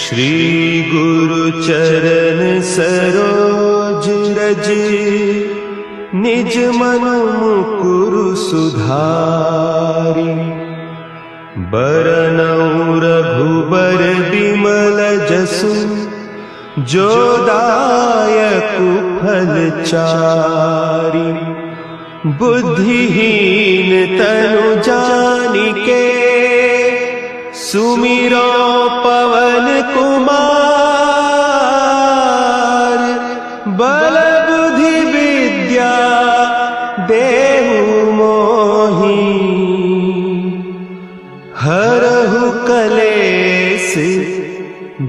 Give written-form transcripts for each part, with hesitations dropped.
श्री गुरु चरण सरोज रज, निज मन मुकुरु सुधारि। बरनउँ रघुबर बिमल जसु, जो दायकु फल चारि। बुद्धिहीन तनु जानिके, सुमिरो पवन कुमार। बल बुद्धि विद्या देहु मोहि, हरहु कलेस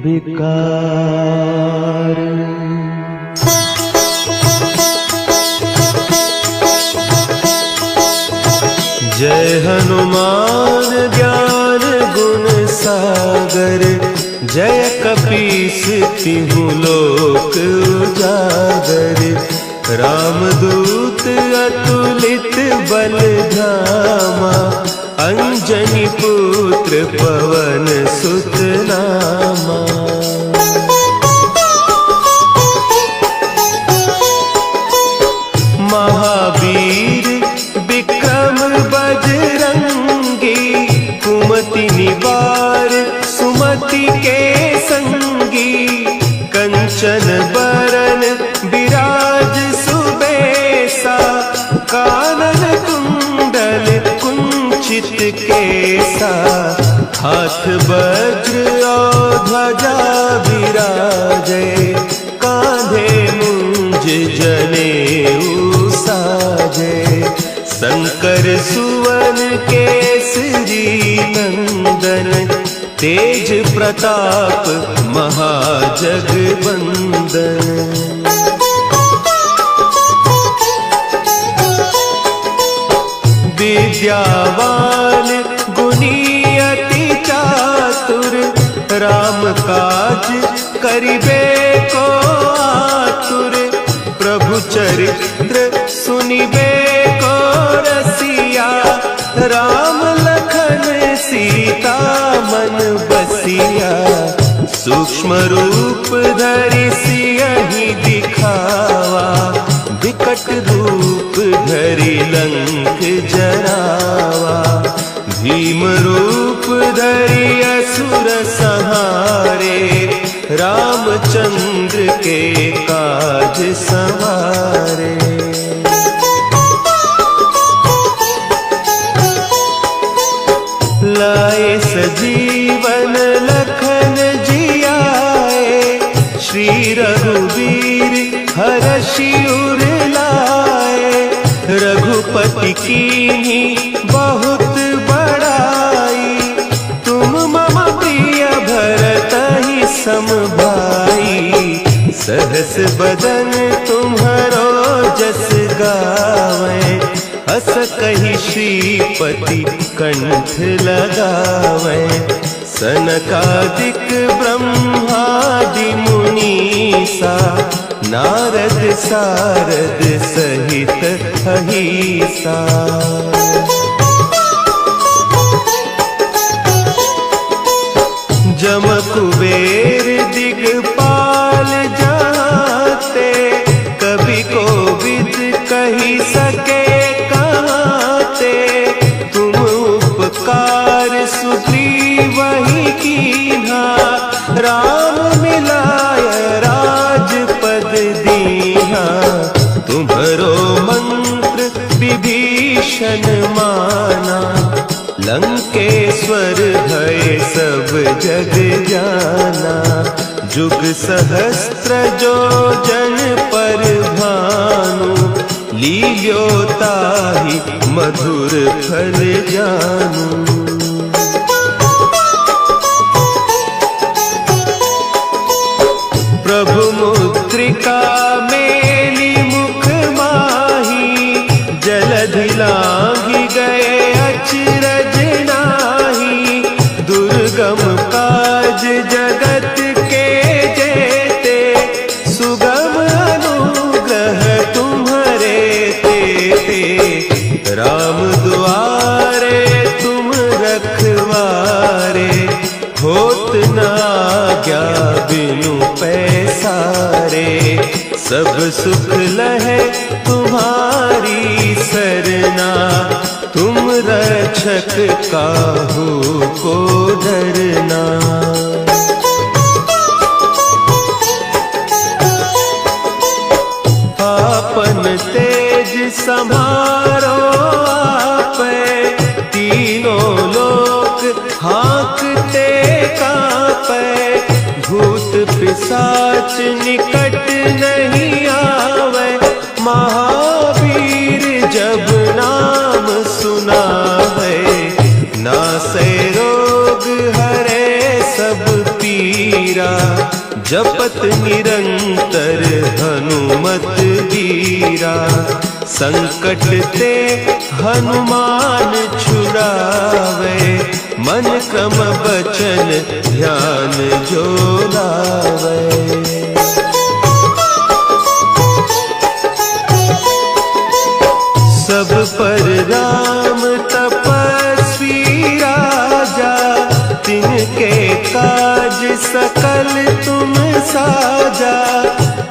विकार। जय हनुमान ज्ञान गुण सागर, जय कपीस तिहु लोक उजागर। रामदूत अतुलित बल धामा, अंजनी पुत्र पवन सुत नामा। महावीर विक्रम बजरंगी, कुमति निवार सुमति के संगी। कंचन बरन विराज सुबेसा, कानन कुंडल कुंचित केसा। हाथ वज्र और ध्वजा विराजे, कांधे मुंज जनेऊ साजे। शंकर सुवन केसरी नंदन, तेज प्रताप महाजगवंदन। विद्यावान गुणी अति चातुर, राम काज करिबे को आतुर। प्रभु चरित्र सुनिबे को रसिया, राम लखन सीता मन बसिया। सूक्ष्म रूप धरि सियहि दिखावा, विकट रूप धरि लंक जरावा। भीम रूप धरि असुर संहारे, रामचंद्र के काज संवारे। लाए सजीवन लखन जियाए, श्री रघुवीर हरषि उर लाए। रघुपति कीन्ही बहुत बड़ाई, तुम मम प्रिय भरतहि सम भाई। सहस बदन तुम्हरो जस गावें, अस कहि श्रीपति कंठ लगावें। सनकादिक ब्रह्मादि मुनीसा, नारद सारद सहित अहीसा। जम कुबेर दिगपाल जाते, कवि कोविद कहि सके कहते। तुम उपकार सुग्रीवहि कीन्हा, राम मिलाय राजपद दीन्हा। तुम्हरो मंत्र विभीषण माना, लंकेश्वर भय सब जग जाना। जुग सहस्त्र जो जन पर भानु, लील्यो ताहि मधुर फल जानू। प्रभु मुद्रिका मेली मुख माही, जलधि लांघि गए अचरज नाही। दुर्गम काज जगत के जेते, सुगम अनुग्रह तुम्हरे तेते। राम दुआरे तुम रखवारे, होत न आज्ञा सब सुख लहे तुम्हारी सरना, तुम रक्षक काहू को डरना। आपन तेज समारो आपे, तीनों लोक हाँकते कांपे। भूत पिशाच निकट नहीं आवे, महावीर जब नाम सुनावे। नासे रोग हरे सब पीरा, जपत निरंतर हनुमत वीरा। संकट ते हनुमान छुड़ावे, मन क्रम बचन ध्यान जो लावे। सब पर राम तपस्वी राजा, तिनके काज सकल तुम साजा।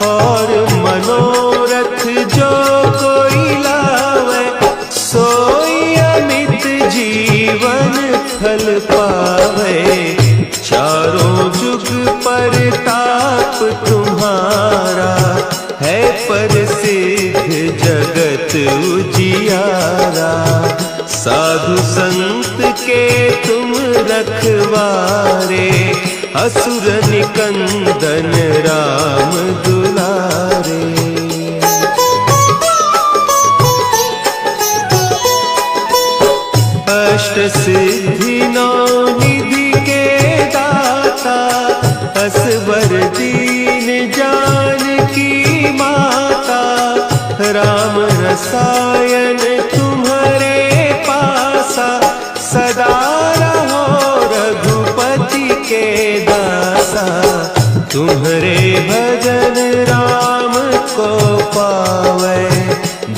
और मनोरथ जो कोई लावे, सोई अमित जीवन फल पावे। चारों जुग परताप तुम्हारा, है प्रसिद्ध जगत उजियारा। साधु संत के तुम रखवारे, असुर निकंदन राम दुलारे। अष्ट सिद्धि नौ निधि के दाता, असवर दीन जानकी माता। राम रसायन तुम्हारे पासा, सदा रहो रघुपति के दासा। तुम्हारे भजन राम को पावे,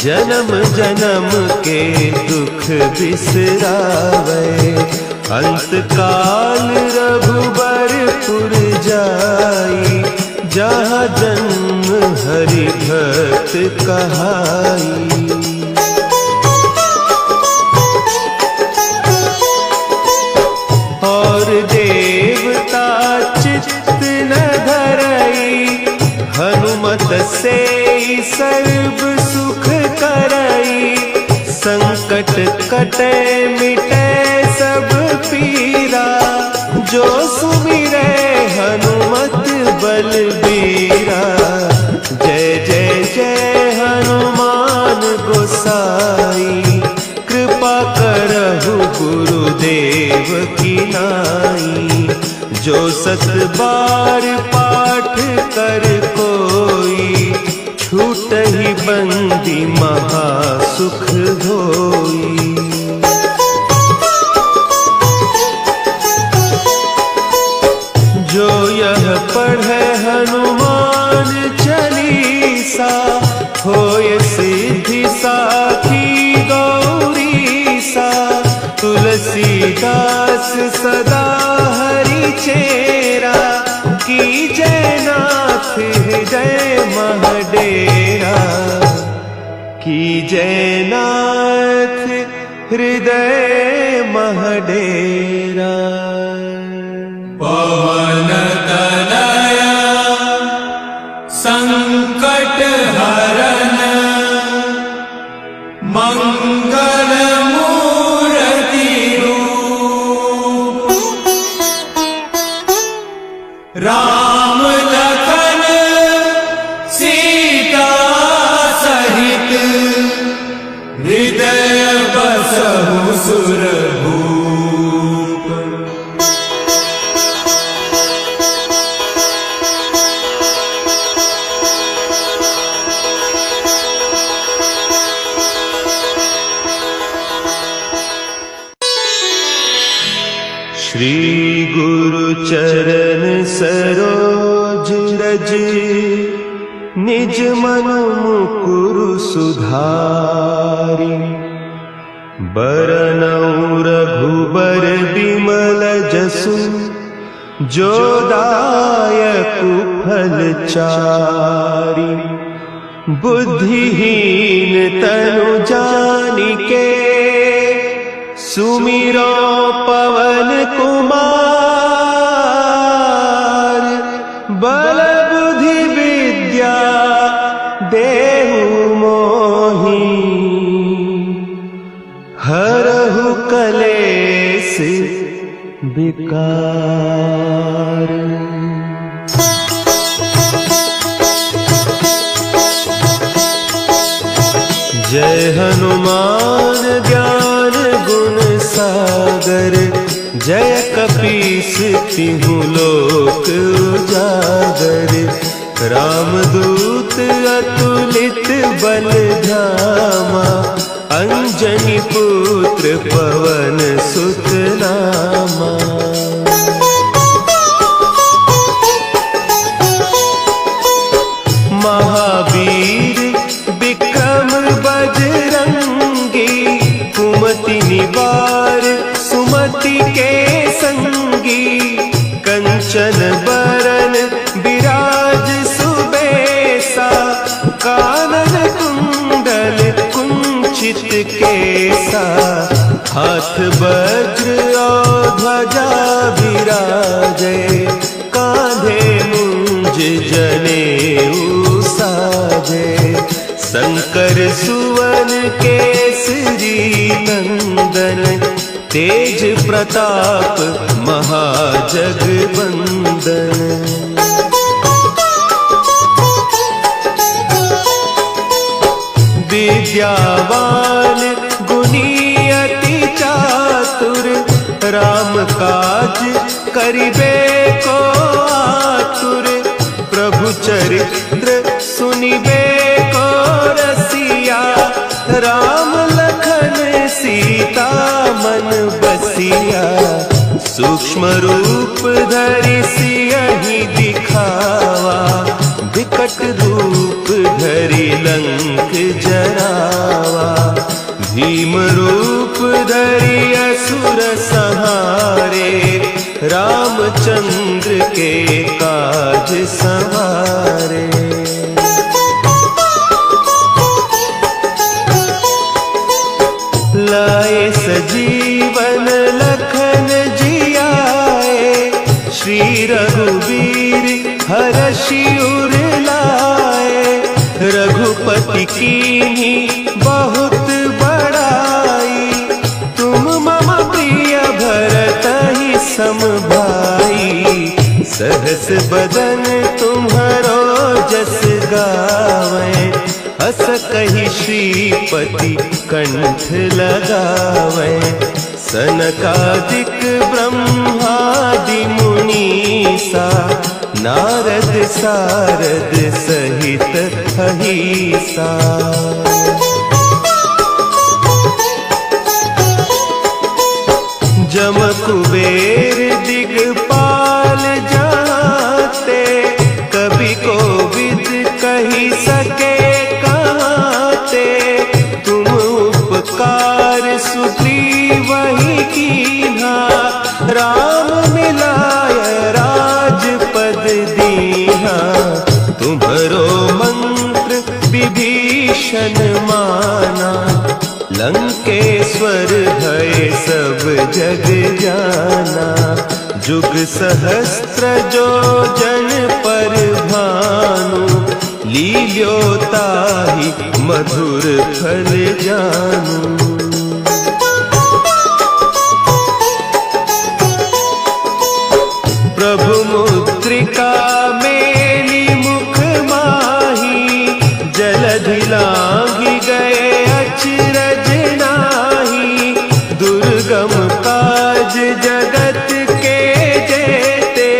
जन्म जन्म के दुख बिसरावे। अंत काल रघुबरपुर जाई, जहाँ जन्म हरि भक्त कहाई। और देवता चित्त न धरई, हनुमत से सर्व सुख करई। संकट कटे मिटे सब पीरा, जो सुमिरे हनुमत बलबीरा। जय जय जय हनुमान गोसाई, कृपा करहु गुरुदेव की नाई। जो सत बार पाठ कर कोई, छूट ही बंदी महासुख होई। जो यह पढ़े हनुमान चालीसा, होय सिद्धि साखी गौरीसा। तुलसीदास सदा हरि चेरा, कीजय नाथ हृदय महडेरा। कीजय नाथ हृदय महडेरा। पवन तनया संकट हरन, मंगल मूर्ति रूप। राम लखन सीता सहित, हृदय बसहु सुरभूप। श्री गुरु चरण सरोज रज, निज मन मुकुरु सुधारि। बरनउँ रघुबर बिमल जसु, जो दायक फल चारि। बुद्धिहीन तनु जानिके सुमिरो पवन कुमार। बल बुद्धि विद्या देहु मोहि हरहु कलेस विकार। जय हनुमान ज्ञान गुण सागर। जय कपीस तिहु लोक उजागर। रामदूत अतुलित बल धामा। अंजनी पुत्र पवन सुत नामा। महावीर विक्रम बजरंगी। कुमति निवार सुमति के संगी। कंचन बरन विराज सुबेसा। कानन कुंडल कुंचित केसा। हाथ वज्र और ध्वजा विराजे। कांधे मुंज जनेऊ साजे। शंकर सुवन केसरी नंदन। तेज प्रताप महाजगवंदन। विद्यावान गुणी अति चातुर। राम काज करिबे को आतुर। प्रभु चरित्र सुनिबे को रसिया। राम लखन सीता मन बसिया। सूक्ष्म रूप धरि सियहि दिखावा। विकट रूप धरि लंक जरावा। भीम रूप धरि असुर संहारे। रामचंद्र के काज सवारे। लाए सजीवन लखन जियाए। श्री रघुवीर हरषि उर लाए। रघुपति कीन्ही बहुत बड़ाई। तुम मम प्रिय भरतहि सम भाई। सहस बदन तुम्हरो जस गावें। अस कहि श्रीपति कंठ लगावें। सनकादिक ब्रह्मादि मुनीसा। नारद सारद सहित अहीसा। जम कुबेर दिगपाल जाते। कवि कोविद कहि सके कहते। तुम उपकार सुग्रीवहि कीन्हा। राम मिलाय राजपद दीन्हा। तुम्हरो मंत्र विभीषण माना। लंकेश्वर भय सब जग जाना। जुग सहस्त्र जो जन पर भानु। लील्योताहि मधुर फल जानू। प्रभु मुद्रिका मेली मुख माही। जलधि लांघि गए अचरज नाही। दुर्गम काज जगत के जेते।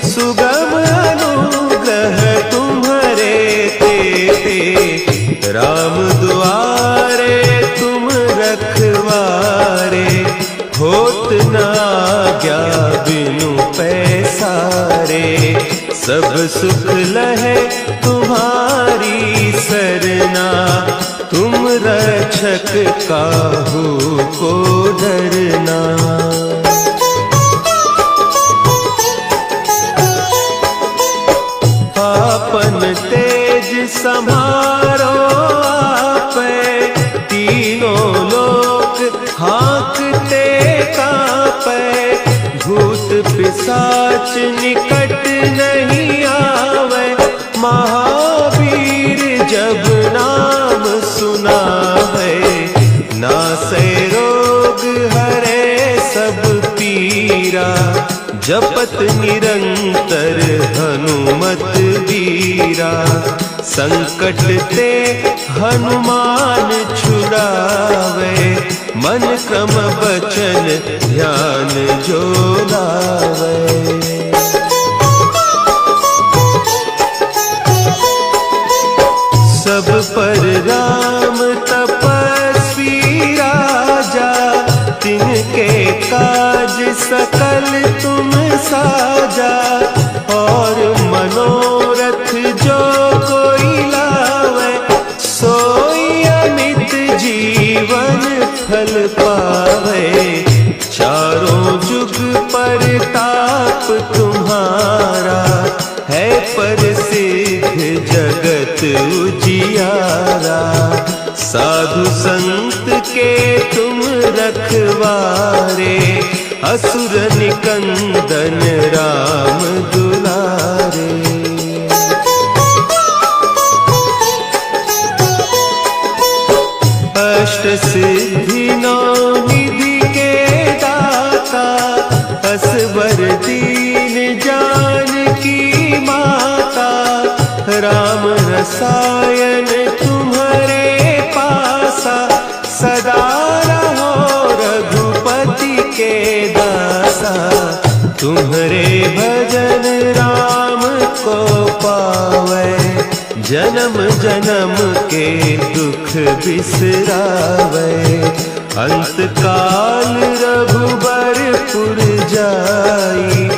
सुगम अनुग्रह तुम्हरे तेते। राम दुआरे तुम रखवारे। होत न आज्ञा बिनु पैसारे। सब सुख लहे तुम्हारी सरना। तुम रक्षक काहू को डरना। आपन तेज संभाल पिशाच निकट नहीं आवे, महावीर जब नाम सुनावे। नासै रोग हरे सब पीरा, जपत निरंतर हनुमत वीरा। संकट ते हनुमान छुड़ावे, मन क्रम बचन ध्यान जो लावे। सब पर राम तपस्वी राजा, तिनके काज सकल तुम साजा। और मनोरथ जो कोई लावे, सोई अमित जीवन फल पावे। चारों जुग परताप तुम्हारा, है प्रसिद्ध जगत उजियारा। साधु संत के तुम रखवारे, असुर निकंदन राम दुलारे। अष्ट सिद्धि नौ निधि के दाता, असवर दीन जानकी माता। राम रसायन तुम्हारे पासा, सदा रहो रघुपति के दासा। तुम्हारे भजन राम को पावे, जन्म जन्म के दुख बिसरावे। अंत काल रघुबरपुर जाई,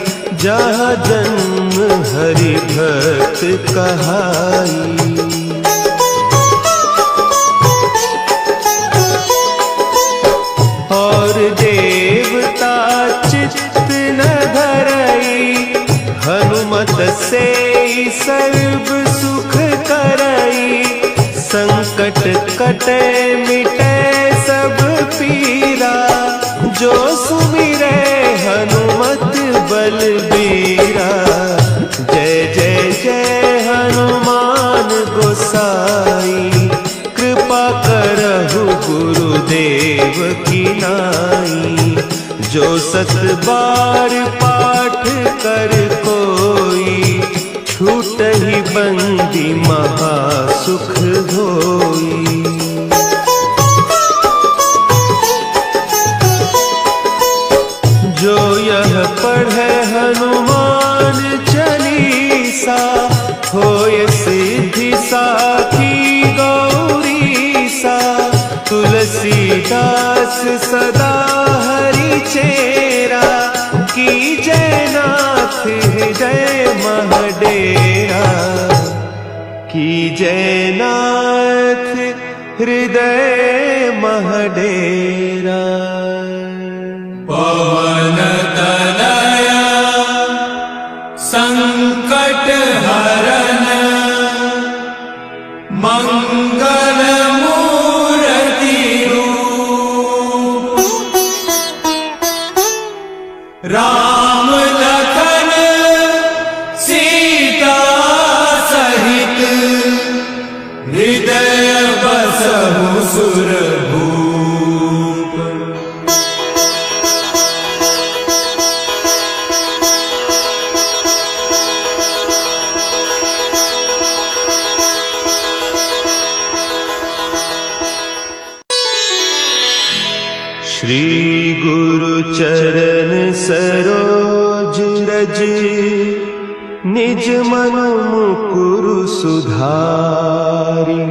जहाँ जन्म हरि भक्त कहाई। और देवता चित्त न धरई, हनुमत से सर्व सुख करई। संकट कटे मिटे सब पीरा, जो सुमिरे हनुमत बलबीरा। जय जय जय हनुमान गोसाई, कृपा करहु गुरुदेव की नाई। जो सत बार पाठ कर कोई, छूटहि बंदी महा सुख होई। जो यह पढ़े हनुमान चालीसा, होय सिद्धि साखी गौरीसा। तुलसीदास सदा हरि चेरा, की जयनाथ हृदय महडेरा। की जयनाथ हृदय महडेरा। पवन तनया संकट हरन, मंगल मूर्ति रूप। राम लखन सीता सहित, हृदय बसहु सुरभूप। श्री गुरु चरण सरोज रज, निज मन मुकुरु सुधारि।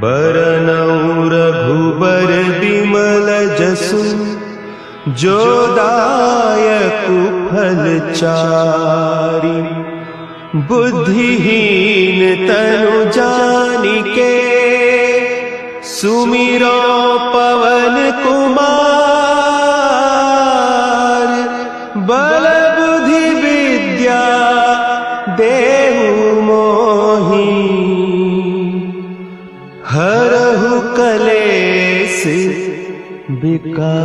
बरनउँ रघुबर बिमल जसु, जो दायकु फल चारि। बुद्धिहीन तनु जानिके, सुमिरो पवन कुमार। बल बुद्धि विद्या देहु मोहि, हरहु कलेस विकार।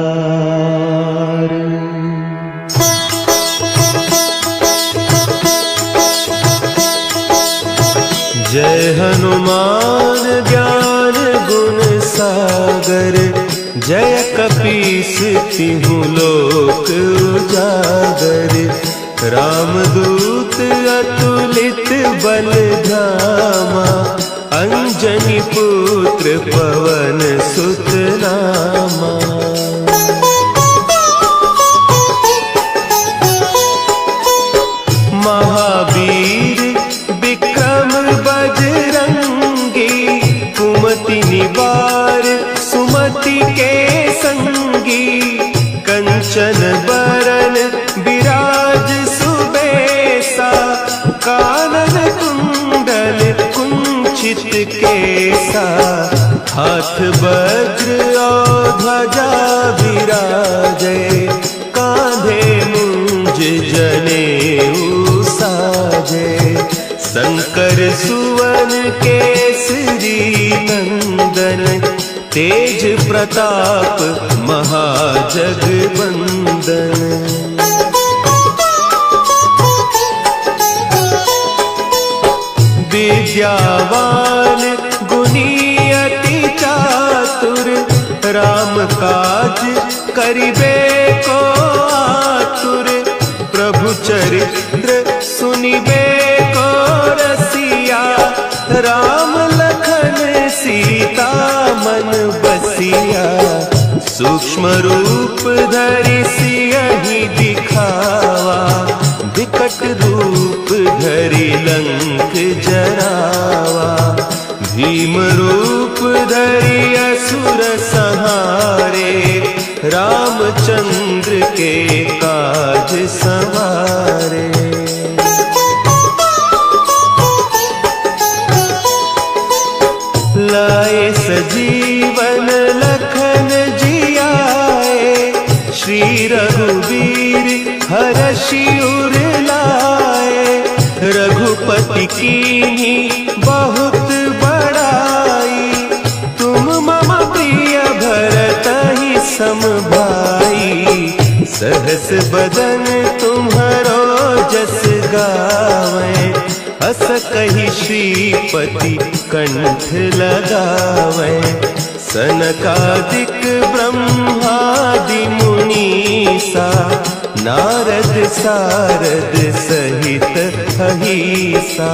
हनुमान ज्ञान गुण सागर, जय कपीस तिहु लोक उजागर। रामदूत अतुलित बल धामा, अंजनी पुत्र पवन सुत नामा। महावीर विक्रम बजरंगी, कुमति निवार सुमति के संगी। कंचन बरन विराज सुबेसा, कानन कुंडल कुंचित केसा। हाथ वज्र और ध्वजा विराजे, कांधे मुंज जनेऊ साजे। शंकर सुवन केसरी नंदन, तेज प्रताप महाजगवंदन। विद्यावान गुणी अति चातुर, राम काज करिबे को आतुर। प्रभु चरित्र सुनिबे को रसिया, राम लखन सीता मन बसिया। सूक्ष्म रूप धरि सियहि दिखावा, विकट रूप धरि लंक जरावा। भीम रूप धरि असुर संहारे, रामचंद्र के काज संवारे। लाए सजीवन लखन जियाए, श्री रघुवीर हरषि उर लाए। रघुपति कीन्ही बहुत बड़ाई, तुम मम प्रिय भरतहि सम भाई। सहस बदन तुम्हरो जस गावें, हस कहि श्रीपति कंठ लगावें। सनकादिक ब्रह्मादि मुनीसा, नारद सारद सहित अहीसा।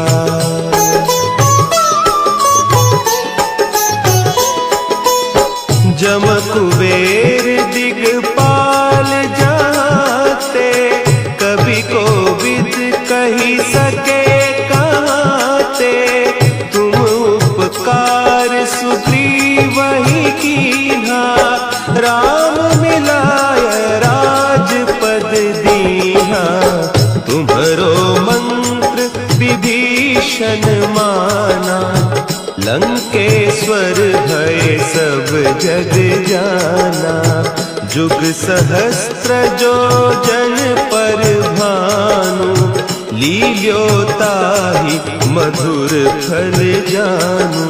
जम कुबेर दिगपाल जाते, कवि कोविद कही सके कहते। तुम उपकार सुग्रीवहि कीन्हा, राम मिलाय राजपद दीन्हा। तुम्हरो मंत्र विभीषण माना, लंकेश्वर भय सब जग जाना। जुग सहस्त्र जो जन पर भानु, लील्योताहि मधुर फल जानू।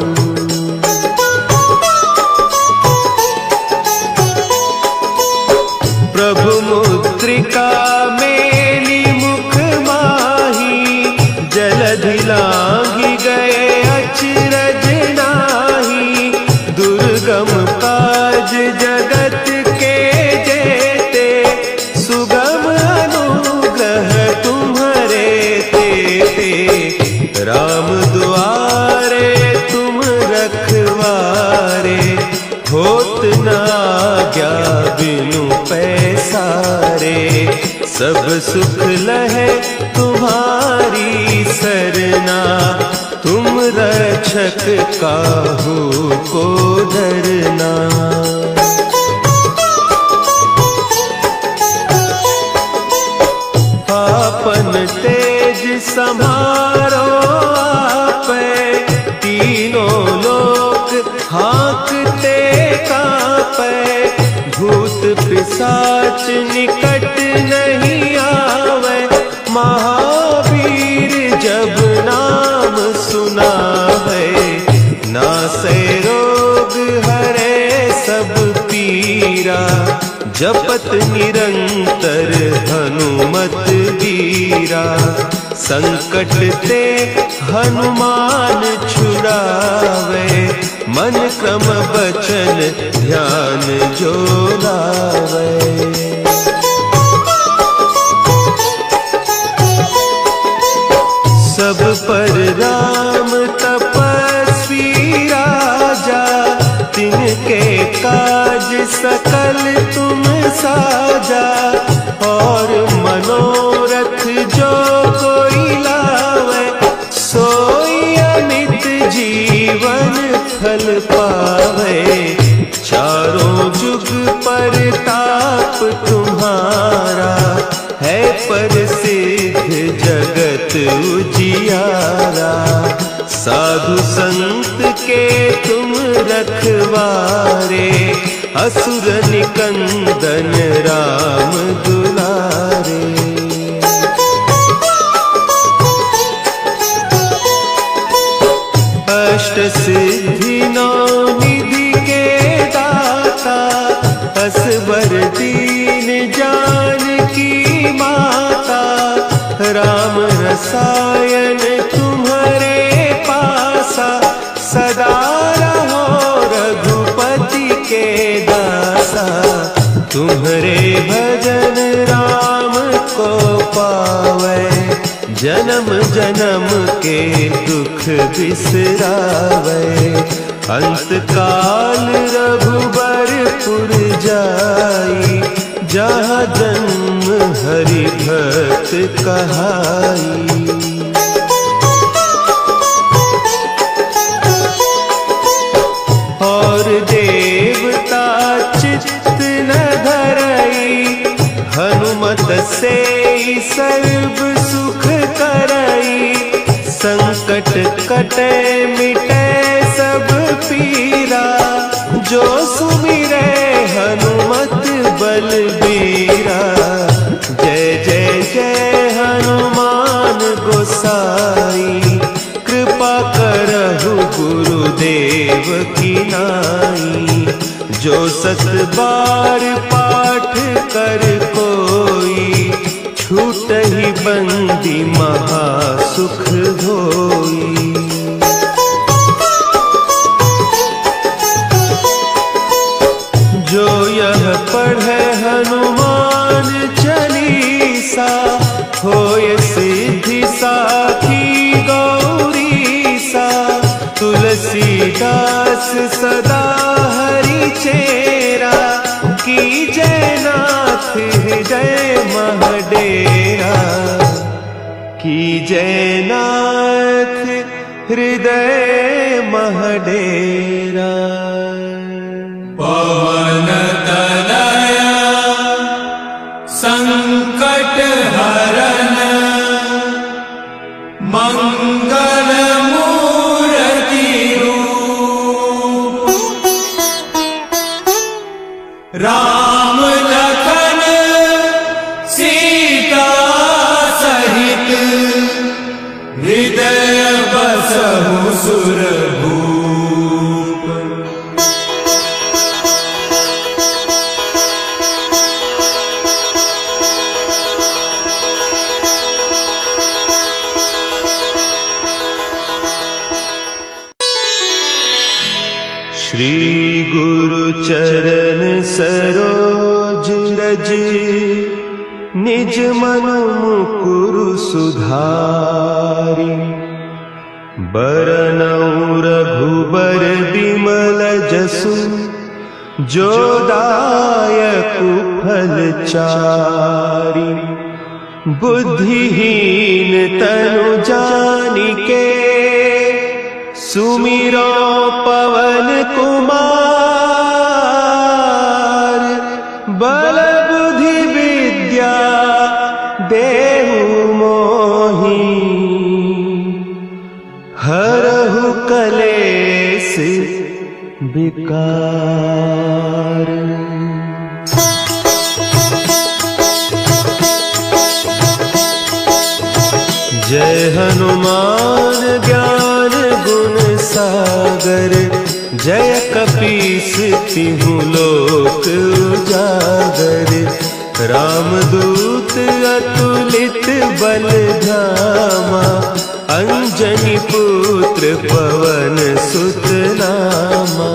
प्रभु मुद्रिका मेली मुख माही, जलधि लांघि गए अचरज नाही। दुर्गम काज जगत के जेते, सुगम अनुग्रह तुम्हरे तेते। राम दुआरे तुम रखवारे, होत न आज्ञा बिनु पैसारे। सब सुख लहे तुम्हारी सरना, तुम रक्षक काहू को डरना। आपन तेज समारो आपै, तीनों लोक हाँकते कांपै। भूत पिशाच निकट नहीं आवे, महावीर जब नाम सुनावे। नासै रोग हरे सब पीरा, जपत निरंतर हनुमत वीरा। संकट ते हनुमान छुड़ावे, मन क्रम बचन ध्यान जो लावे। सब पर राम तपस्वी राजा, तिनके काज सकल तुम साजा। और मनोरथ जो कोई लावे, सोई अमित जीवन फल पावे। चारों जुग परताप तुम्हारा, है प्रसिद्ध जगत उजियारा। साधु संत के तुम रखवारे, असुर निकंदन राम दुलारे। अष्ट सिद्धि नौ निधि के दाता, असवर दीन जानकी माता। राम रसायन तुम्हारे पासा, सदा रहो रघुपति के दासा। तुम्हारे भजन राम को पावे, जन्म जन्म के दुख बिसरावे। अंत काल रघुबरपुर जाई, जहाँ जन्म हरि भक्त कहाई। और देवता चित्त न धरई, हनुमत से सर्व सुख करई। संकट कटे मिटे सब पीरा, जो सुमिरे हनुमत बलबीरा। जय जय जय हनुमान गोसाई, कृपा करहु गुरुदेव की नाई। जो सत बार पाठ कर कोई, छूटहि बंदी महासुख होई। जो यह पढ़े हनुमान चालीसा, होय सिद्धि साखी गौरीसा। तुलसीदास सदा हरि चेरा, की जय नाथ हृदय महडेरा। की जय नाथ हृदय महडेरा। पवन तनया संकट हरन, मंगल मूर्ति रूप। राम लखन सीता सहित, हृदय बसहु सुरभूप। श्री गुरु चरण सरोज रज, निज मन मुकुरु सुधारि। बरनउँ रघुबर बिमल जसु, जो दायकु फल चारि। बुद्धिहीन तनु जानिके, सुमिरो पवन कुमार। बल बुद्धि विद्या देहु मोहि, हरहु कलेस विकार। जय हनुमान ज्ञान गुण सागर, जय कपीस तिहु लोक उजागर। रामदूत अतुलित बल धामा, अंजनी पुत्र पवन सुत नामा।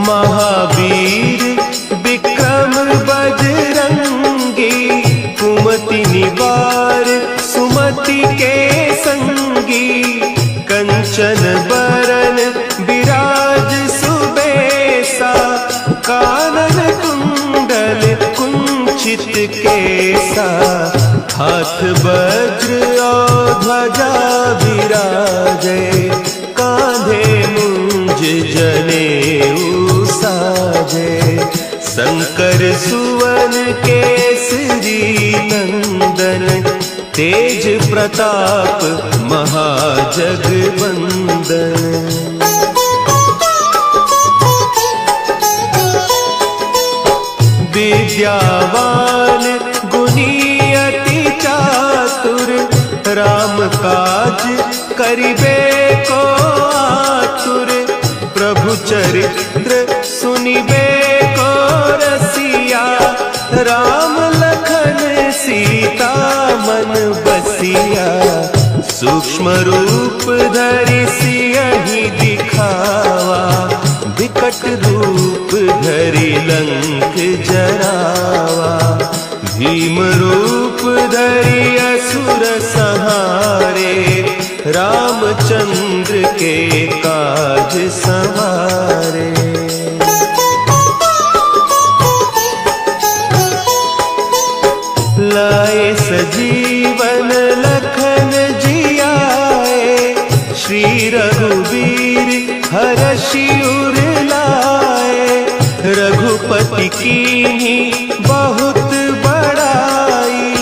महावीर विक्रम बजरंगी, कुमति निवार सुमति के संगी। कंचन बरन विराज सुबेसा, कानन कुंडल कुंचित केसा। हाथ वज्र और ध्वजा विराजे, कांधे मुंज जनेऊ साजे। शंकर सुवन केसरी नंदन, तेज प्रताप महाजगवंदन। विद्यावान गुणी अति चातुर, राम काज करिबे को आतुर। प्रभु चरित्र सुनिबे को रसिया, राम लखन सीता मन बसिया। सूक्ष्म रूप धरि सियहि दिखावा, विकट रूप धरि लंक जरावा। भीम रूप धरि असुर संहारे, रामचंद्र के काज संवारे। लाए सजीवन लखन जियाए, श्री रघुवीर हरषि उर लाए। रघुपति कीन्ही बहुत बड़ाई,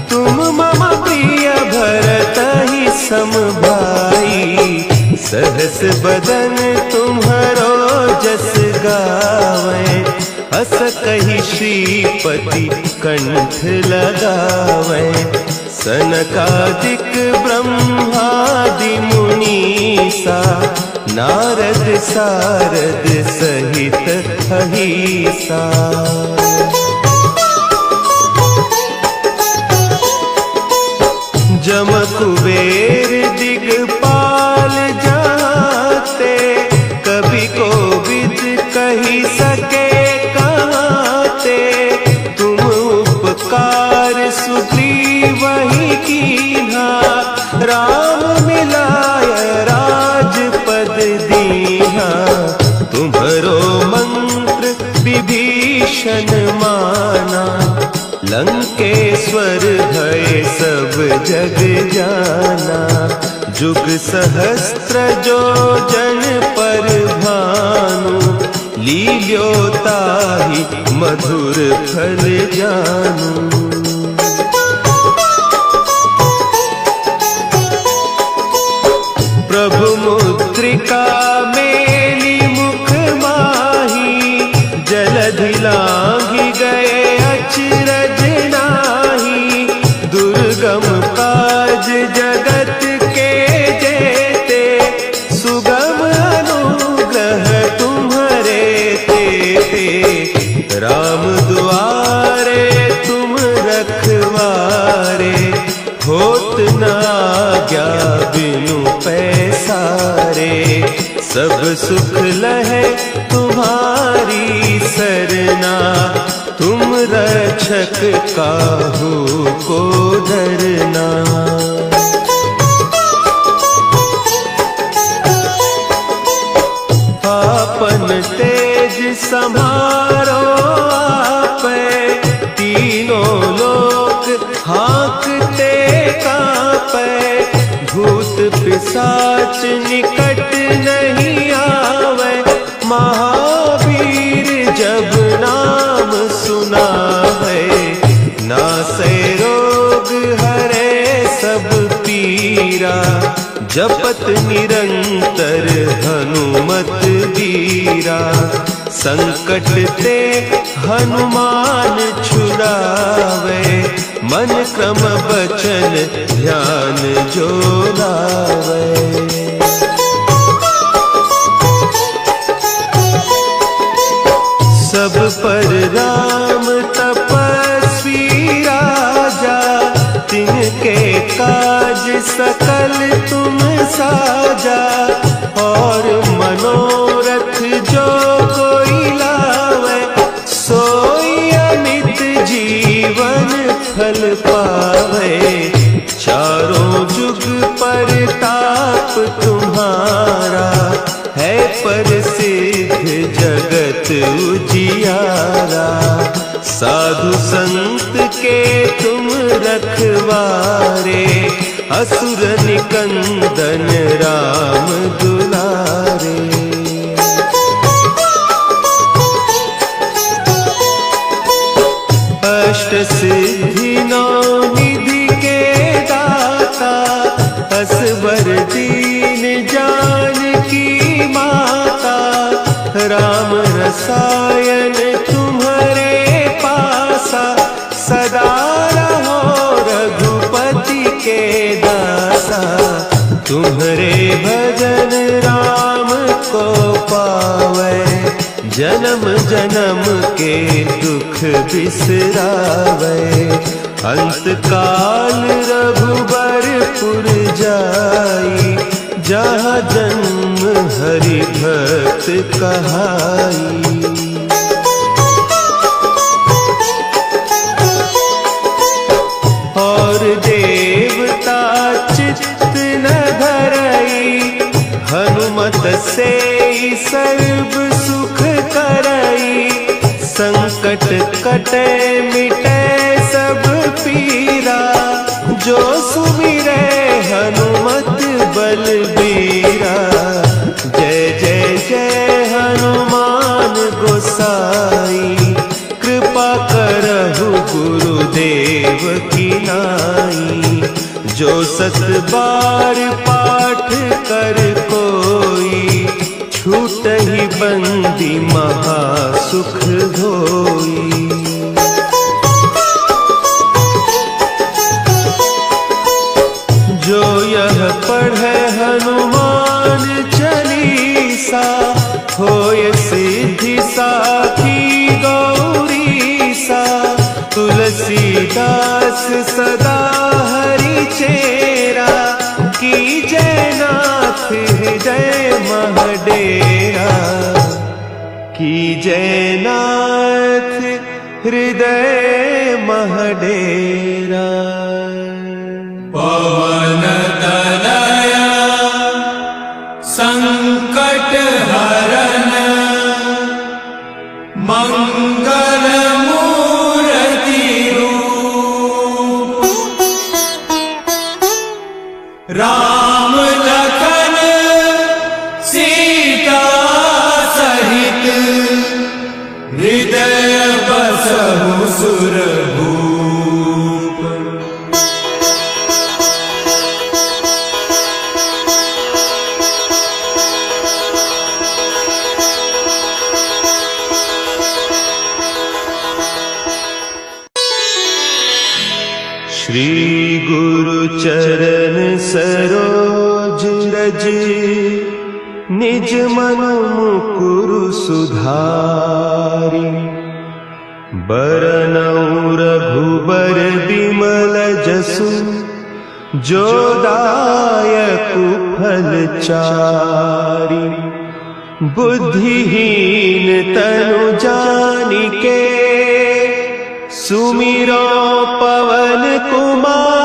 तुम मम प्रिय भरतहि सम भाई। सहस बदन तुम्हरो जस गावें, हस कहि श्रीपति कंठ लगावें। सनकादिक ब्रह्मादि मुनीसा, नारद सारद सहित अहीसा। जम कुबेर दिगपाल जाते, कवि कोविद कही सके कहते। तुम उपकार सुग्रीवहि कीन्हा, राम मिलाय राजपद दीन्हा। तुम्हरो मंत्र विभीषण माना, लंकेश्वर भय सब जग जाना। जुग सहस्त्र जो जन पर भानु, लील्यो ताहि मधुर फल जानू। प्रभु मुद्रिका मेली मुख माही, जलधि लांघि गए अचरज नाही। दुर्गम काज जगत के जेते, सुगम अनुग्रह तुम्हरे तेते। राम दुआरे तुम रखवारे, होत न आज्ञा बिनु पैसारे। सब सुख लहे तुम्हारी सरना, तुम रक्षक काहू को डरना। आपन तेज समारो आपै, तीनों लोक हाँकते कांपै। भूत पिशाच निकट नहीं आवे, महावीर जब नाम सुनावे। नासै रोग हरे सब पीरा, जपत निरंतर हनुमत बीरा। संकट ते हनुमान छुड़ावे, मन क्रम बचन ध्यान जो लावे। सब पर राम तपस्वी राजा, तिनके काज सकल तुम साजा। और मनोरथ जो कोई लावे, सोई अमित जीवन फल पावे। चारों जुग पर ताप तुम्हारा, है प्रसिद्ध जगत उजियारा। साधु संत के तुम रखवारे, असुर निकंदन राम दुलारे। अष्ट सिद्धि नौ निधि के दाता, असवर दीन जानकी माता। राम रसायन तुम्हारे पासा, सदा रहो रघुपति के दासा। तुम्हारे भजन राम को पावे, जन्म जन्म के दुख बिसरावे। अंत काल रघुबरपुर जाई, जहाँ जन्म हरि भक्त कहाई। और देवता चित्त न धरई, हनुमत से सर्व सुख करई। संकट कटे मिटे सब पीरा, जो सुमिरे हनुमत बलबीरा। जय जय जय हनुमान गोसाई, कृपा करहु गुरुदेव की नाई। जो सत बार पाठ कर कोई, छूटहि बंदी महासुख होई। जो यह पढ़े हनुमान चालीसा, होय सिद्धि साखी गौरीसा। तुलसीदास सदा हरि चेरा, कीजय नाथ हृदय महडेरा। कीजय नाथ हृदय महडेरा। पवन तनया संकट हरन, मंगल मूर्ति रूप। राम लखन सीता सहित, हृदय बसहु सुरभूप। श्री गुरु चरण सरोज रज, निज मन मुकुरु सुधारि। बरनउँ रघुबर बिमल जसु, जो दायकु फल चारि। बुद्धिहीन तनु जानिके, सुमिरो पवन कुमार।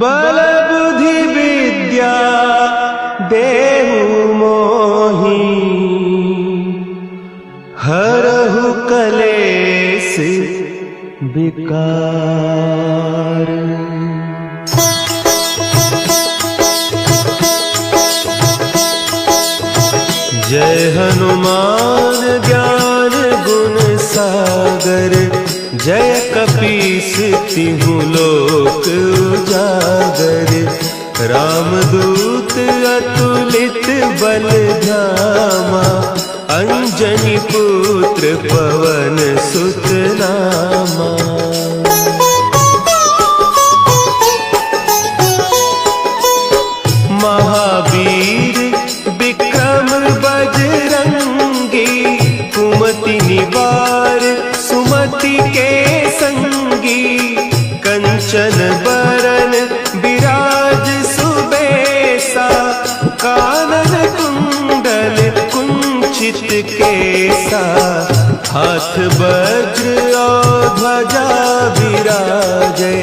बल बुद्धि विद्या देहु मोहि, हरहु कलेस विकार। जय हनुमान ज्ञान गुण सागर, जय कपीस तिहु लोक उजागर। रामदूत अतुलित बल धामा, अंजनी पुत्र पवन सुत नामा। महावीर विक्रम बजरंगी, केसा, हाथ वज्र और ध्वजा विराजे,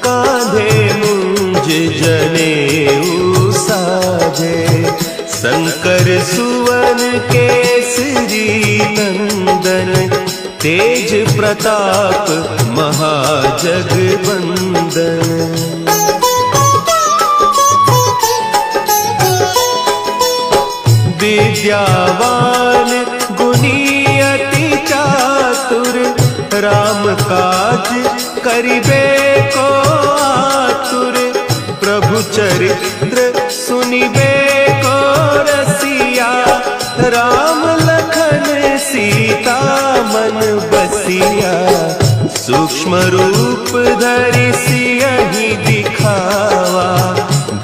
कांधे मुंज जनेऊ साजे। शंकर सुवन केसरी नंदन, तेज प्रताप महाजगबंदन। विद्यावान गुणी अति चातुर, राम काज करिबे को आतुर। प्रभु चरित्र सुनिबे को रसिया, राम लखन सीता मन बसिया। सूक्ष्म रूप धरि सियहि दिखावा,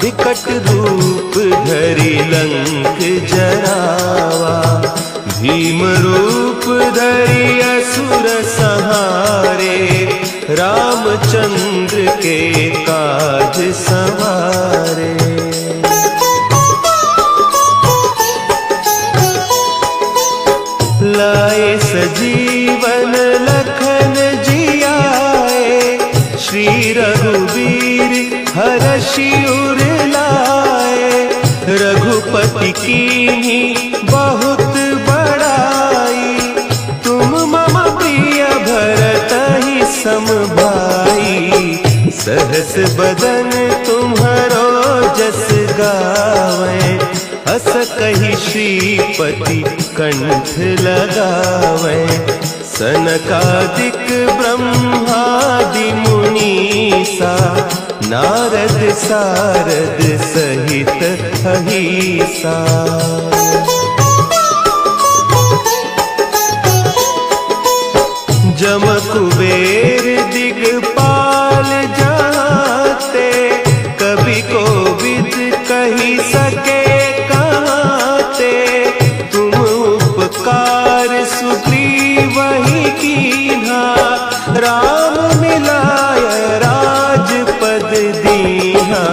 विकट रूप धरि लंक जरावा। भीम रूप धरि असुर संहारे, रामचंद्र के काज संवारे। लाए सजीवन लखन जियाए, श्री रघुवीर हरषि उर लाए। रघुपति कीन्ही बहुत बड़ाई, तुम मम प्रिय भरतहि सम भाई। सहस बदन तुम्हरो जस गावें, अस कहि श्रीपति कंठ लगावें। सनकादिक ब्रह्मादि मुनीसा, नारद सारद सहित अहीसा। जम कुबेर दिगपाल जाते, कवि कोविद कही सके कहते। तुम उपकार सुग्रीवहि कीन्हा, राम मिलाय राजपद दीन्हा।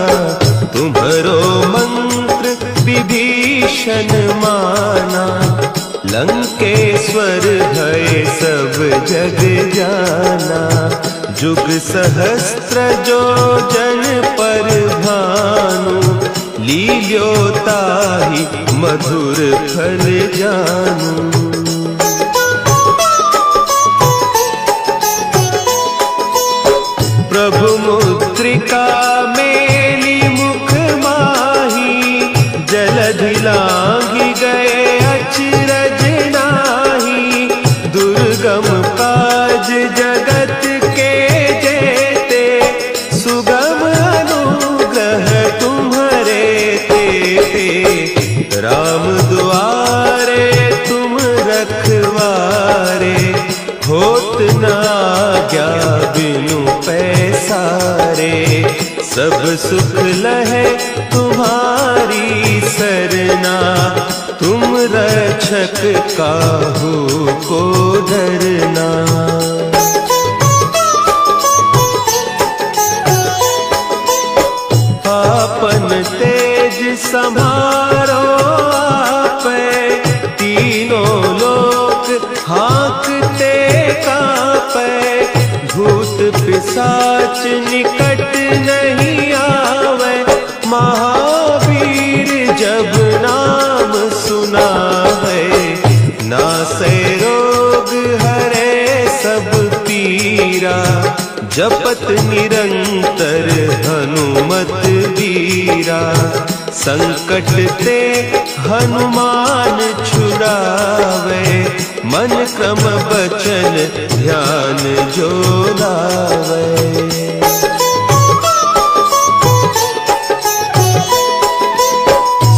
तुम्हरो मंत्र विभीषण माना, लंकेश्वर भय सब जग जाना। जुग सहस्त्र जो जन पर भानु, लील्यो ताहि मधुर फल जानू। प्रभु मुद्रिका मेली मुख माही, जलधि लांघि गए अचरज नाही। दुर्गम काज जगत के जेते, सुगम अनुग्रह तुम्हरे तेते। राम दुआरे तुम रखवारे, होत न आज्ञा बिनु पैसारे। सब सुख लहे तुम्हारी सरना, तुम रक्षक काहू को डरना। आपन तेज समारो आपे, तीनों लोक हाँकते कापे। भूत पिशाच निकट नहीं आवे, महावीर जब नाम सुना है। नासै रोग हरे सब पीरा, जपत निरंतर हनुमत बीरा। संकट ते हनुमान छुड़ावे, मन क्रम बचन ध्यान जो लावे।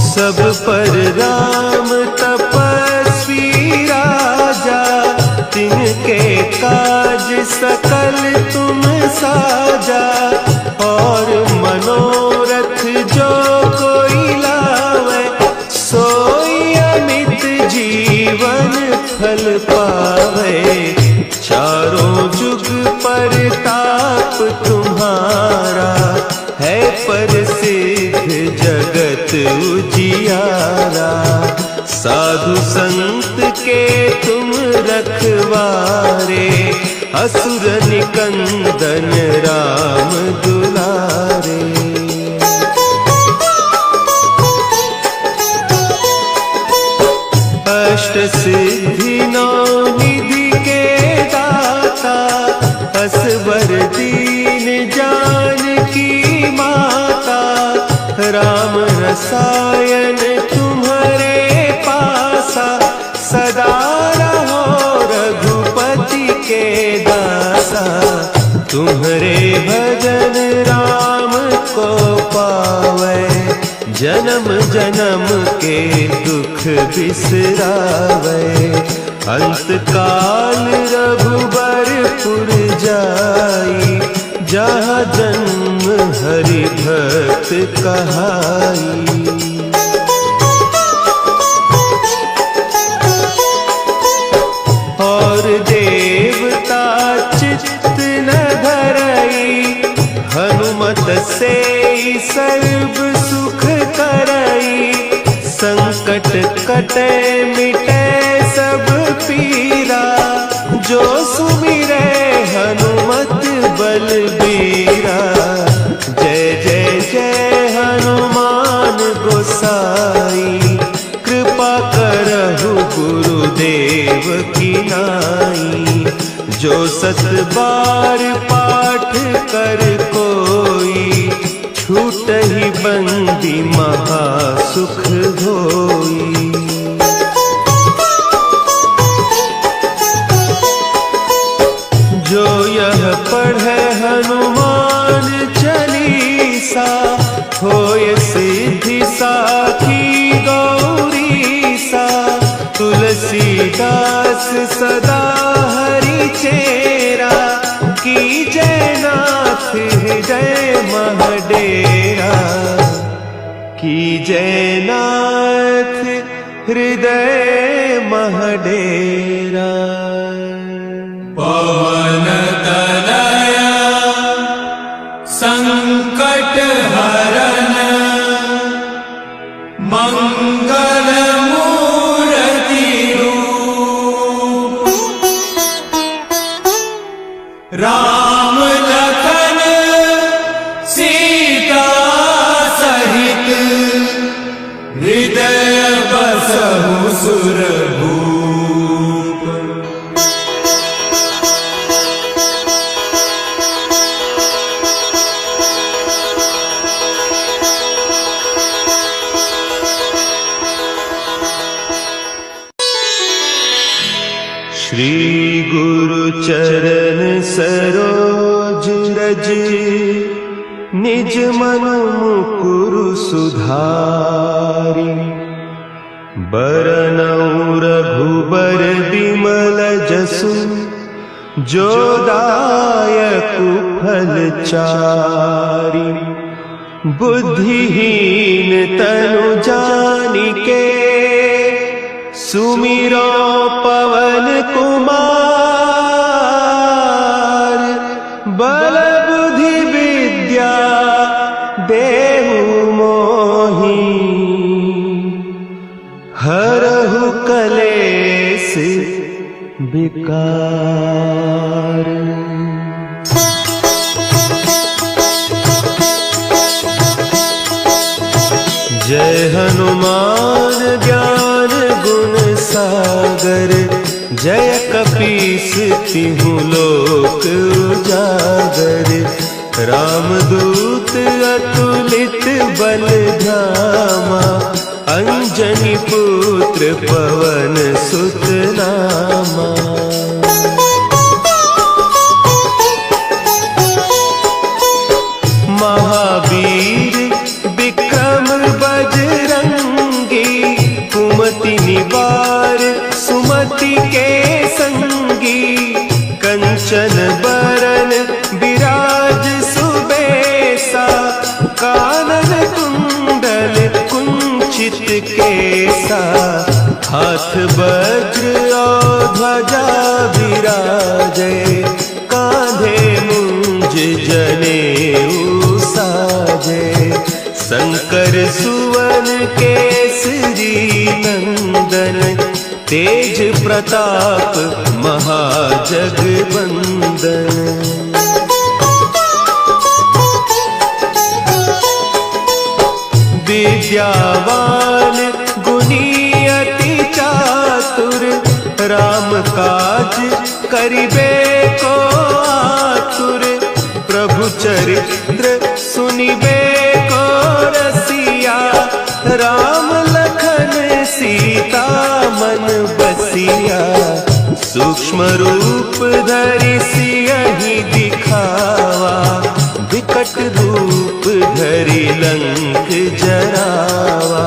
सब पर राम तपस्वी राजा, तिनके काज सकल तुम साजा। और मनोरथ जो कोई लावे, सोई अमित जीवन फल पावे। चारों जुग परताप तुम्हारा, है प्रसिद्ध जगत उजियारा। साधु संत के सवारे, असुर निकंदन राम दुलारे। अष्ट सिद्धि नौ निधि के दाता, असवर दीन जानकी माता, राम रसायन तुम्हारे पासा, सदा रहो रघुपति के दासा। तुम्हारे भजन राम को पावै, जन्म जन्म के दुख बिसरावै। अंत काल रघुबरपुर जाई, जहाँ जन्म हरि भक्त कहाई। और देवता चित्त न धरई, हनुमत से सर्व सुख करई। संकट कटे मिटे सब पीरा, जो सुमिरै हनुमत बलबीरा। जय जय जय हनुमान गोसाई, कृपा करहु गुरुदेव की नाई। जो सत बार पाठ कर कोई, छूटहि बंदी महा सुख होई। जो यह पढ़े हनुमान चालीसा, होय सिद्धि साखी गौरीसा। तुलसीदास सदा हरि चेरा, कीजय नाथ हृदय महडेरा। कीजय नाथ हृदय महडेरा। पवन तनया संकट हरन, मंगल मूर्ति रूप। राम लखन सीता सहित, हृदय बसहु सुरभूप। श्री गुरु चरण सरोज रज, निज मन मुकुरु सुधारि। बरनउँ रघुबर बिमल जसु, जो दायकु फल चारि। बुद्धिहीन तनु जानिके, सुमिरो पवन कुमार। बल बुद्धि विद्या देहु मोहि, हरहु कलेस विकार। जय हनुमान ज्ञान गुण सागर, जय कपीस तिहु लोक उजागर। रामदूत अतुलित बल धामा, अंजनी पुत्र पवन सुत नामा। महावीर विक्रम बजरंगी, कुमति निवार सुमति के संगी। कंचन बरन विराज सुबेसा, कानन कुंडल कुंचित केसा। हाथ वज्र और ध्वजा विराजे, कांधे मुंज जनेऊ साजे। शंकर सुवन केसरी नंदन, तेज प्रताप महाजगबंदन। विद्यावान गुणी अति चातुर, राम काज करिबे को आतुर। प्रभु चरित्र सुनिबे को रसिया, राम लखन सीता मन बसिया। सूक्ष्म रूप धरि सियहि दिखावा, विकट रूप धरि लंक जरावा।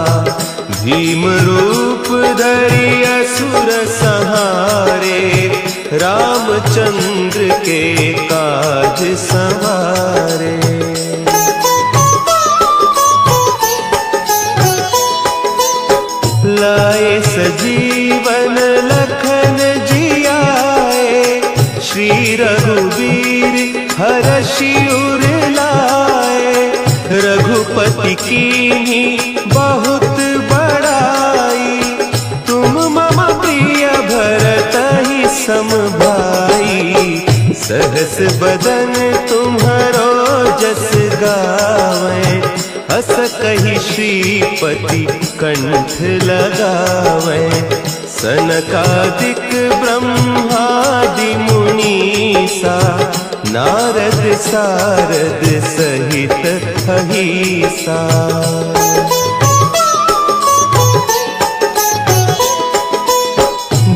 भीम रूप धरि असुर संहारे, रामचंद्र के काज संवारे। लाए सजीवन लखन जियाए, श्री रघुवीर हरषि उर लाए। रघुपति कीन्ही बहुत बड़ाई, तुम मम प्रिय भरतहि सम भाई। सहस बदन तुम्हरो जस गावें, हस कहि श्रीपति कंठ लगावें। सनकादिक ब्रह्मादि मुनीसा, नारद सारद सहित अहीसा।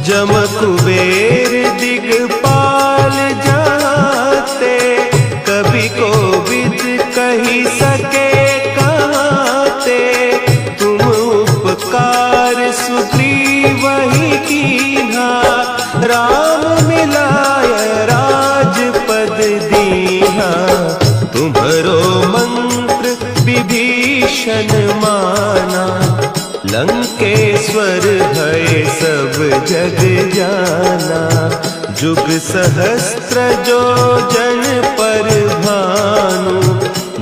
जम कुबेर दिगपाल जाते, कवि कोविद कही सके कहते। तुम उपकार सुग्रीवहि कीन्हा, राम मिलाय राजपद दीन्हा। तुम्हरो मंत्र विभीषण माना, लंकेश्वर भय सब जग जाना। जुग सहस्त्र जो जन पर भानु,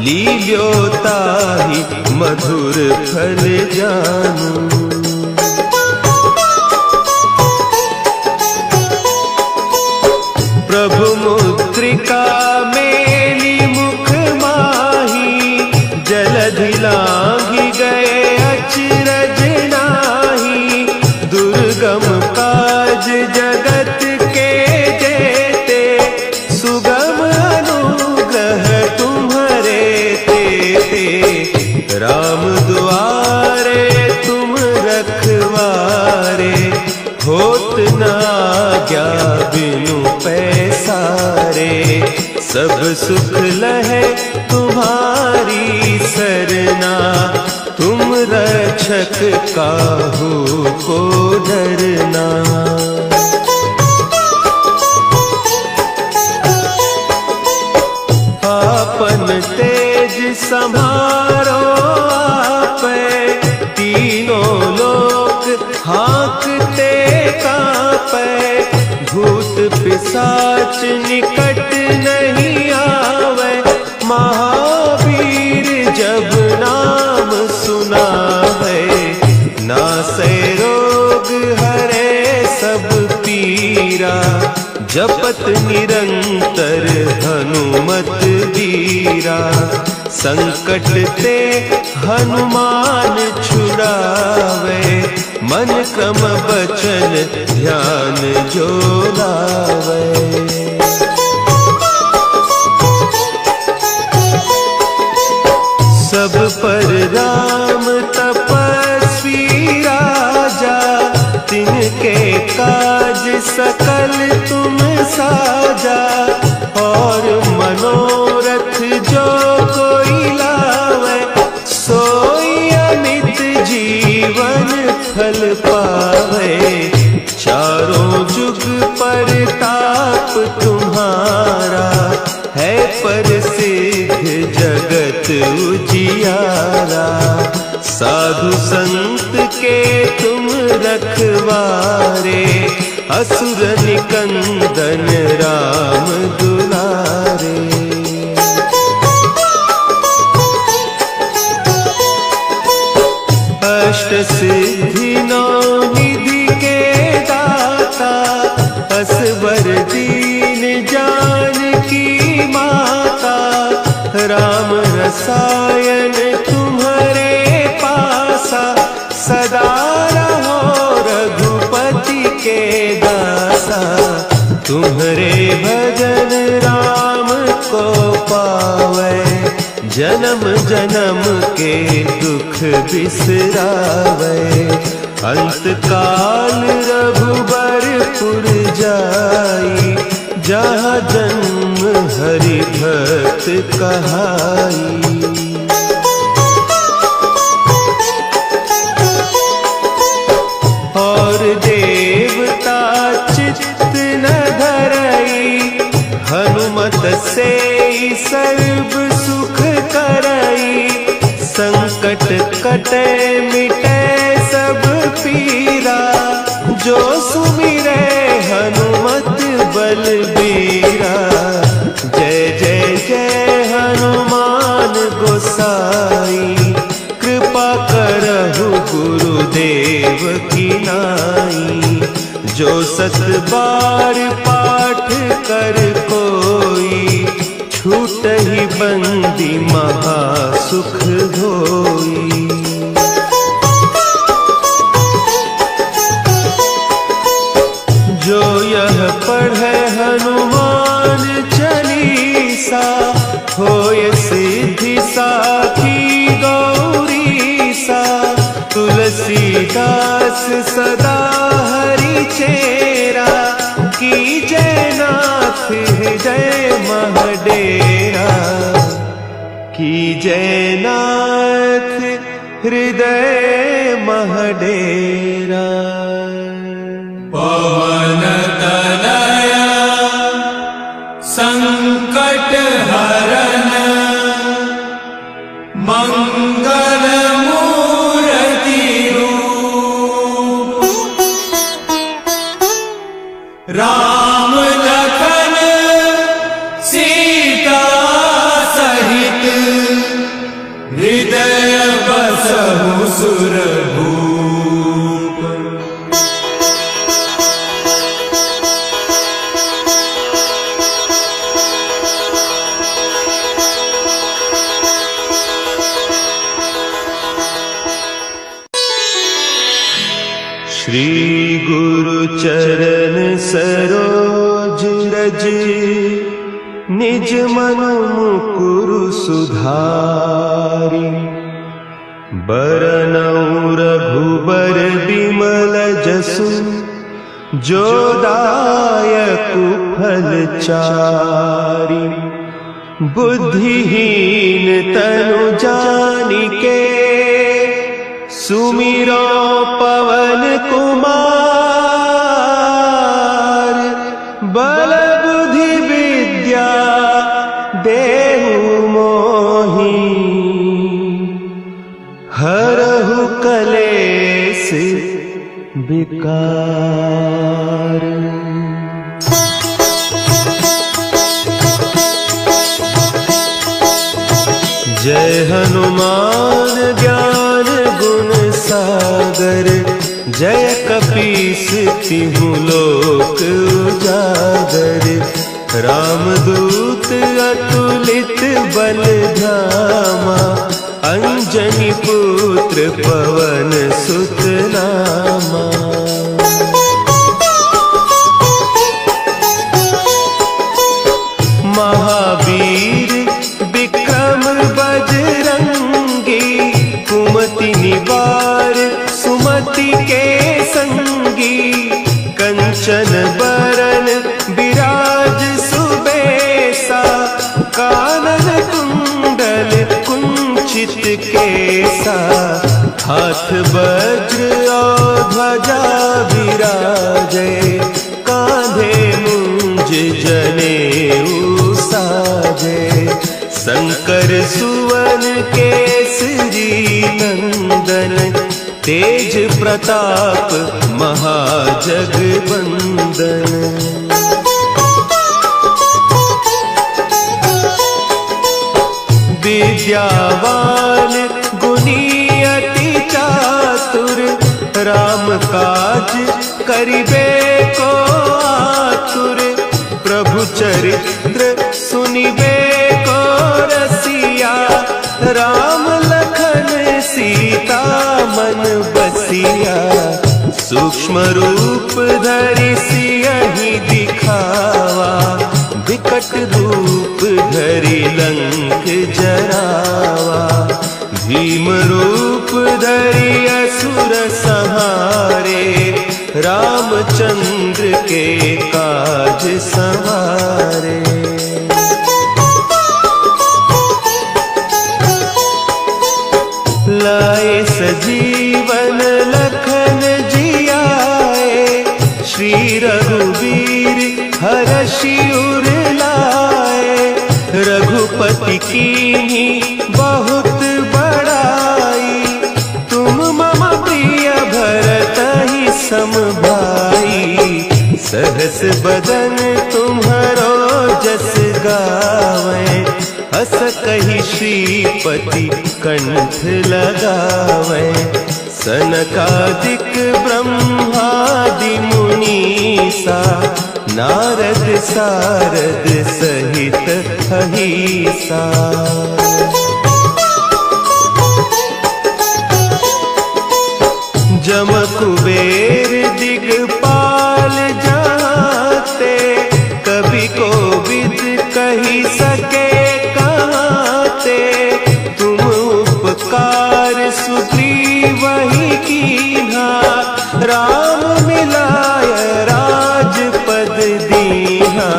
लील्यो ताहि मधुर फल जानू। प्रभु मुद्रिका मेली मुख माही, जलधि लांघि गए अचरज नाही। दुर्गम काज जगत के जेते, सुगम अनुग्रह तुम्हरे तेते। राम दुआरे तुम रखवारे, होत न आज्ञा बिनु पैसारे। सब सुख लहे तुम्हारी सरना, तुम रक्षक काहू को डरना। आपन तेज समारो आपे, तीनों लोक हाँकते कांपे। भूत पिशाच निकट नहीं आवे, महावीर जब नाम सुनावे। नासै रोग हरे सब पीरा, जपत निरंतर हनुमत वीरा। संकट ते हनुमान छुड़ावे, मन क्रम बचन ध्यान जो लावे। सब पर राम तपस्वी राजा, तिनके काज सकल तुम साजा। और मनोरथ जो कोई लावे, सोई अमित जीवन फल पावे। चारों जुग परताप तुम्हारा, है प्रसिद्ध जगत उजियारा। साधु संत के तुम रखवारे, असुर निकंदन राम दुलारे। अष्ट सिद्धि नौ निधि के रसायन तुम्हारे पासा, सदा रहो रघुपति के दासा। तुम्हारे भजन राम को पावे, जन्म जन्म के दुख बिसरावे। अंत काल रघुबरपुर जाई, जहाँ जन्म हरि भक्त कहाई। और देवता चित्त न धरई, हनुमत से सर्व सुख करई। संकट कटे मिटे सब पीरा, जो सुमिरे हनुमत बलबीरा। जय जय जय हनुमान गोसाई, कृपा करहु गुरुदेव की नाई। जो सत बार पाठ कर कोई, छूटहि बंदी महासुख होई। जो यह पढ़े हनुमान चालीसा, होय सिद्धि साखी गौरीसा। तुलसीदास सदा हरि चेरा, की जय नाथ हृदय महडेरा। की जय नाथ हृदय महडेरा। पवन तनया संकट हरन, मंगल मूर्ति रूप। राम लखन सीता सहित, हृदय बसहु सुरभूप। श्री गुरु चरण सरोज रज, निज मन मुकुरु सुधारि। बरनउँ रघुबर बिमल जसु, जो दायकु फल चारि। बुद्धिहीन तनु जानिके, सुमिरो पवन कुमार। बल बुद्धि विद्या देहु मोहि, हरहु कलेस विकार। जय हनुमान ज्ञान गुण सागर, जय कपीस तिहु लोक उजागर। रामदूत अतुलित बल धामा, अंजनी पुत्र पवन सुत नामा। महावीर विक्रम बजरंगी, कुमति निवार सुमति के संगी। कंचन बरन विराज सुबेसा, कानन कुंडल कुंचित केसा। हाथ वज्र और ध्वजा विराजे, कांधे मुंज जनेऊ साजे। शंकर सुवन केसरी नंदन, तेज प्रताप महाजगवंदन। विद्यावान गुणी अति चातुर, राम काज करिबे को आतुर। प्रभु चरित्र सुनिबे को रसिया, सूक्ष्म रूप धरि सियहि दिखावा, विकट रूप धरि लंक जरावा। भीम रूप धरि असुर संहारे, रामचंद्र के काज संवारे। लाए सजीवन लखन जियाए, श्री रघुवीर हरषि उर लाए। रघुपति कीन्ही बहुत बड़ाई, तुम मम प्रिय भरतहि सम भाई। सहस बदन तुम्हरो जस गावै, हस कहि श्रीपति कंठ लगावै। सनकादिक ब्रह्मादि मुनीसा, नारद सारद सहित अहीसा। जम कुबेर दिगपाल जाते, कवि कोविद कही सके कहते। तुम उपकार सुग्रीवहि कीन्हा, राम मिलाय राजपद दीन्हा।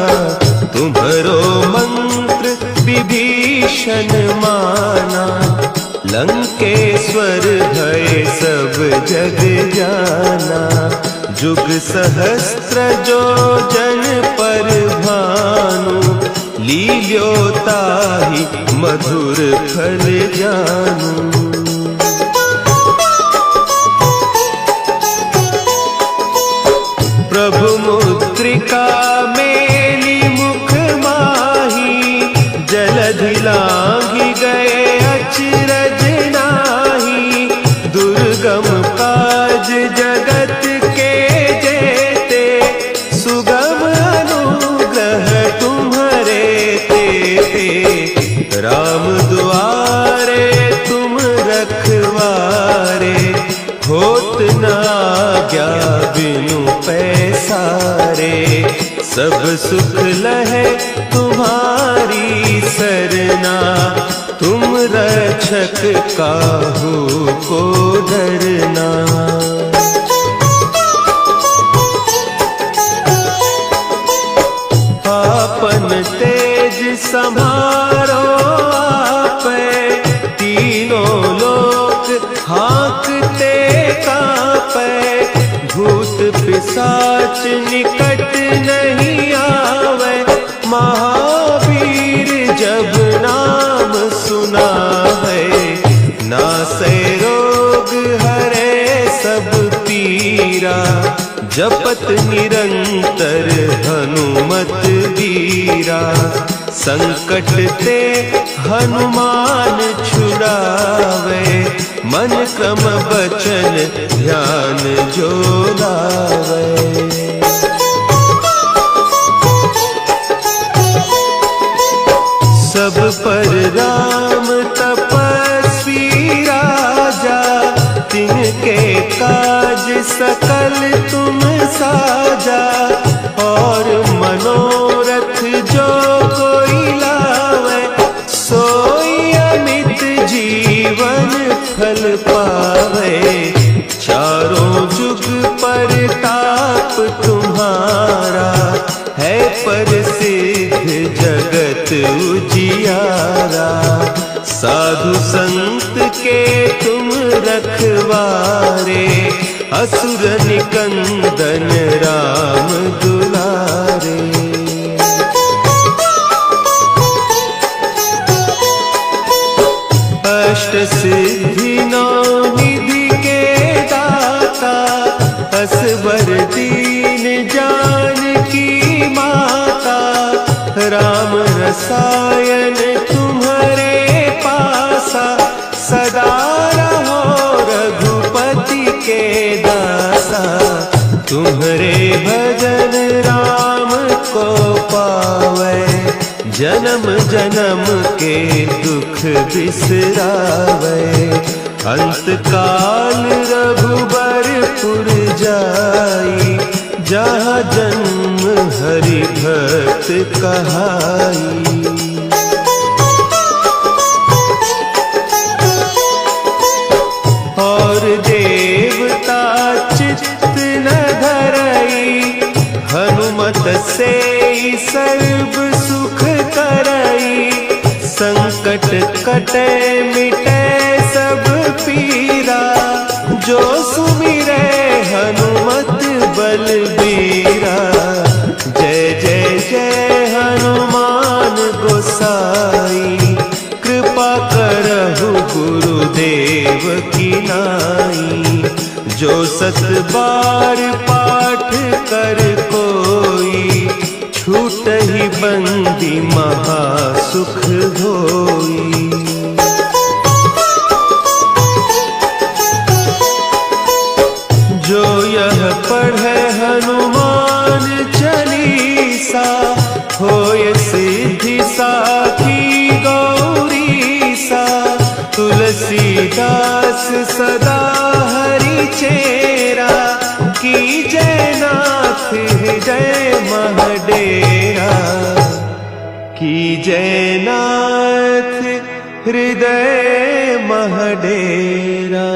तुम्हरो मंत्र विभीषण माना, लंकेश्वर भय सब जग जाना। जुग सहस्त्र जो जन पर भानु, लील्यो ताहि मधुर फल जानू। प्रभु मुद्रिका मेली मुख माही, जलधि लांघि गए अचरज नाही। दुर्गम काज जगत के जेते, सुगम अनुग्रह तुम्हरे तेते। राम दुआरे तुम रखवारे, होत न आज्ञा बिनु पैसारे। सब सुख लहे तुम्हारी सरना, तुम रक्षक काहू को डरना। आपन तेज समारो आपै, तीनों लोक हाँकते कांपै। भूत पिशाच निकट नहीं आवे, महावीर जब नाम सुना है। नासै रोग हरे सब पीरा, जपत निरंतर हनुमत बीरा। संकट ते हनुमान छुड़ावे, मन क्रम बचन ध्यान जो लावे। सब पर राम तपस्वी राजा, तिनके काज सकल तुम साजा। और मनोरथ जो कोई लावे, सोई अमित जीवन फल पावे। चारों जुग परताप तुम्हारा, है प्रसिद्ध जगत उजियारा। साधु संत के तुम रखवारे, असुर निकंदन राम दुलारे। अष्ट सिद्धि नौ निधि के दाता, असवर दीन जानकी माता। राम रसायन तुम्हारे पासा, सदा रहो रघुपति के दासा। तुम्हारे भजन राम को पावे, जन्म जन्म के दुख बिसरावे। अंत काल रघुबर पुर जाई, जहाँ जन्म हरि भक्त कहाई। और देवता चित्त न धरई, हनुमत से सर्व सुख करई। संकट कटे मिटे सब पीरा, जो सुमिरे हनुमत बलबीरा। जय जय जय हनुमान गोसाई, कृपा करहु गुरुदेव की नाई। जो 7 बार पाठ कर कोई, छूटहि बंदी महासुख होई। जो यह पढ़े हनुमान चालीसा, होय सिद्धि साखी गौरीसा। तुलसीदास सदा हरि चेरा, की जय नाथ हृदय महडेरा। की जय नाथ हृदय महडेरा।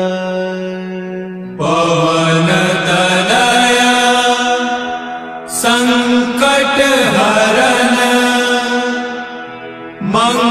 पवन तनया संकट हरन, मंगल